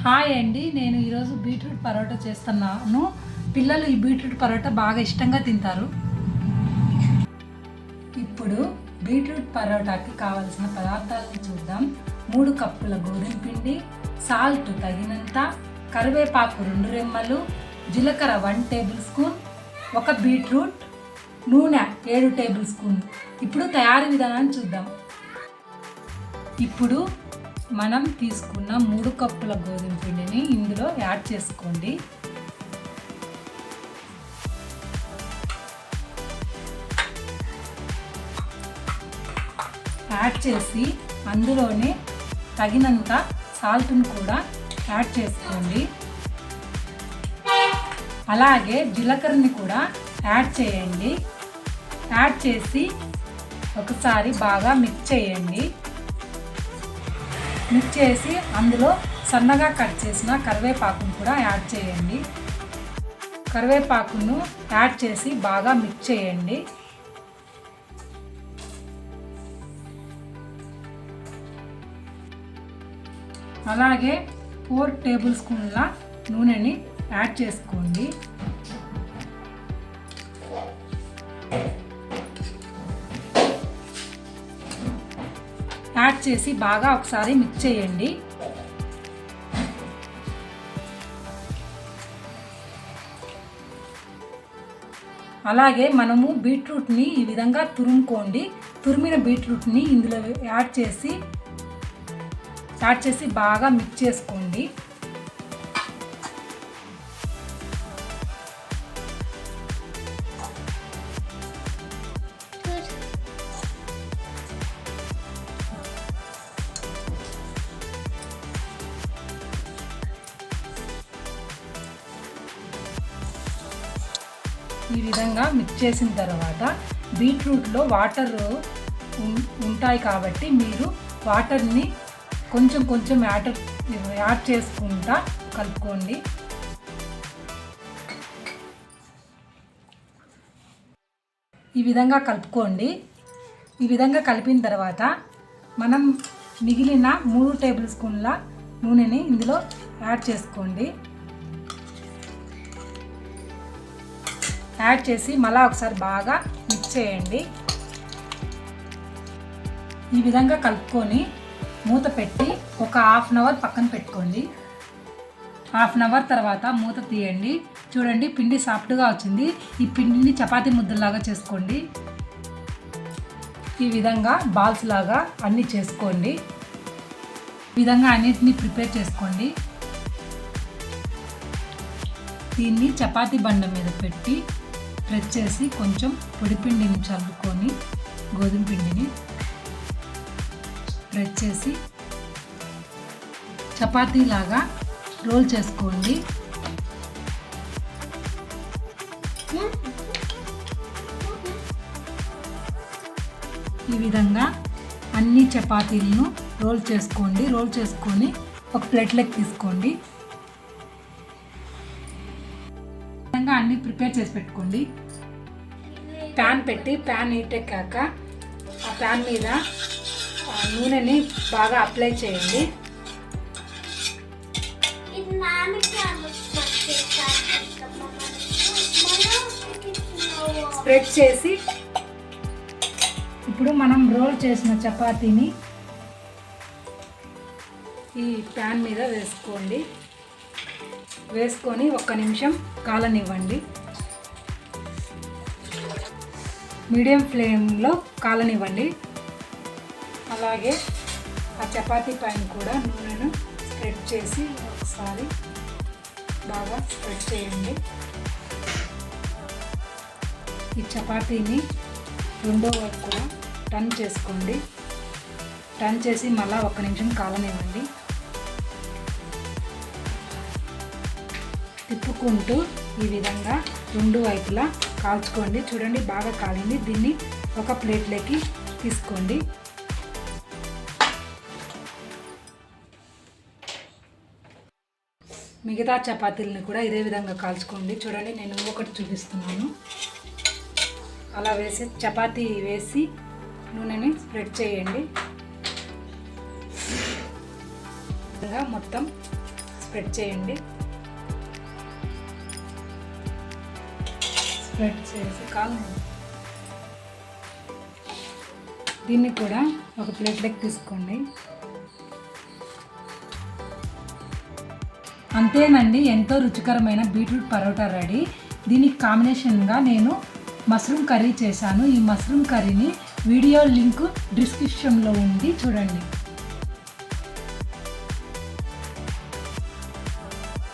Hi అండి, నేను ఈరోజు బీట్రూట్ పరోటా చేస్తున్నాను. పిల్లలు ఈ బీట్రూట్ పరోటా బాగా ఇష్టంగా తింటారు. ఇప్పుడు బీట్రూట్ పరోటాకి కావలసిన పదార్థాలను చూద్దాం. 3 కప్పుల గోధుమ పిండి, సాల్ట్ తగినంత, కరివేపాకు 2 రెమ్మలు, జీలకర్ర 1 టేబుల్ స్పూన్, 1 బీట్రూట్, నూనె 7 టేబుల్ స్పూన్. ఇప్పుడు తయారీ విధానాన్ని చూద్దాం. ఇప్పుడు మనం తీసుకున్న 3 కప్పుల గోధుమ పిండిని ఇందులో యాడ్ చేసుకోండి. యాడ్ చేసి అందులోనే తగినంత సాల్ట్ని కూడా యాడ్ చేసుకోండి. అలాగే జీలకర్రని కూడా యాడ్ చేయండి. యాడ్ చేసి ఒకసారి బాగా మిక్స్ చేయండి. మిక్స్ చేసి అందులో సన్నగా కట్ చేసిన కరివేపాకును కూడా యాడ్ చేయండి. కరివేపాకును యాడ్ చేసి బాగా మిక్స్ చేయండి. అలాగే 4 టేబుల్ స్పూన్ల నూనెని యాడ్ చేసుకోండి. యాడ్ చేసి బాగా ఒకసారి మిక్స్ చేయండి. అలాగే మనము బీట్రూట్ని ఈ విధంగా తురుముకోండి. తురిమిన బీట్రూట్ని ఇందులో యాడ్ చేసి బాగా మిక్స్ చేసుకోండి. ఈ విధంగా మిక్స్ చేసిన తర్వాత బీట్రూట్లో వాటర్ ఉంటాయి కాబట్టి మీరు వాటర్ని కొంచెం యాడ్ చేసుకుంటా కలుపుకోండి. ఈ విధంగా కలుపుకోండి. ఈ విధంగా కలిపిన తర్వాత మనం మిగిలిన 3 టేబుల్ స్పూన్ల నూనెని ఇందులో యాడ్ చేసుకోండి. యాడ్ చేసి మళ్ళీ ఒకసారి బాగా మిక్స్ చేయండి. ఈ విధంగా కలుపుకొని మూత పెట్టి ఒక హాఫ్ అన్ అవర్ పక్కన పెట్టుకోండి. హాఫ్ అన్ అవర్ తర్వాత మూత తీయండి. చూడండి, పిండి సాఫ్ట్గా వచ్చింది. ఈ పిండిని చపాతీ ముద్దలాగా చేసుకోండి. ఈ విధంగా బాల్స్ లాగా అన్నీ చేసుకోండి. ఈ విధంగా అన్నిటిని ప్రిపేర్ చేసుకోండి. దీన్ని చపాతీ బండ మీద పెట్టి ప్రెస్ చేసి కొంచెం పొడిపిండిని చల్లుకొని గోధుమ పిండిని ప్రెస్ చేసి చపాతీలాగా రోల్ చేసుకోండి. ఈ విధంగా అన్ని చపాతీలను రోల్ చేసుకోండి. రోల్ చేసుకొని ఒక ప్లేట్లోకి తీసుకోండి. అన్ని ప్రిపేర్ చేసి పెట్టుకోండి. ప్యాన్ పెట్టి ప్యాన్ హీట్ ఎక్కాక ఆ ప్యాన్ మీద నూనెని బాగా అప్లై చేయండి. స్ప్రెడ్ చేసి ఇప్పుడు మనం రోల్ చేసిన చపాతీని ఈ ప్యాన్ మీద వేసుకోండి. వేసుకొని 1 నిమిషం కాలనివ్వండి. మీడియం ఫ్లేమ్లో కాలనివ్వండి. అలాగే ఆ చపాతీ పైన కూడా నూనెను స్ప్రెడ్ చేసి ఒకసారి బాగా స్ప్రెడ్ చేయండి. ఈ చపాతీని రెండో వైపు కూడా టర్న్ చేసుకోండి. టర్న్ చేసి మళ్ళీ 1 నిమిషం కాలనివ్వండి. తిప్పుకుంటూ ఈ విధంగా 2 వైపులా కాల్చుకోండి. చూడండి, బాగా కాలింది. దీన్ని ఒక ప్లేట్లోకి తీసుకోండి. మిగతా చపాతీలను కూడా ఇదే విధంగా కాల్చుకోండి. చూడండి, నేను ఒకటి చూపిస్తున్నాను. అలా వేసి చపాతీ వేసి నూనెని స్ప్రెడ్ చేయండి. మొత్తం స్ప్రెడ్ చేయండి. స్ప్రెడ్ చేసి దీన్ని కూడా ఒక ప్లేట్లోకి తీసుకోండి. అంతేనండి, ఎంతో రుచికరమైన బీట్రూట్ పరోటా రెడీ. దీనికి కాంబినేషన్గా నేను మష్రూమ్ కర్రీ చేశాను. ఈ మష్రూమ్ కర్రీని వీడియో లింక్ డిస్క్రిప్షన్లో ఉంది, చూడండి.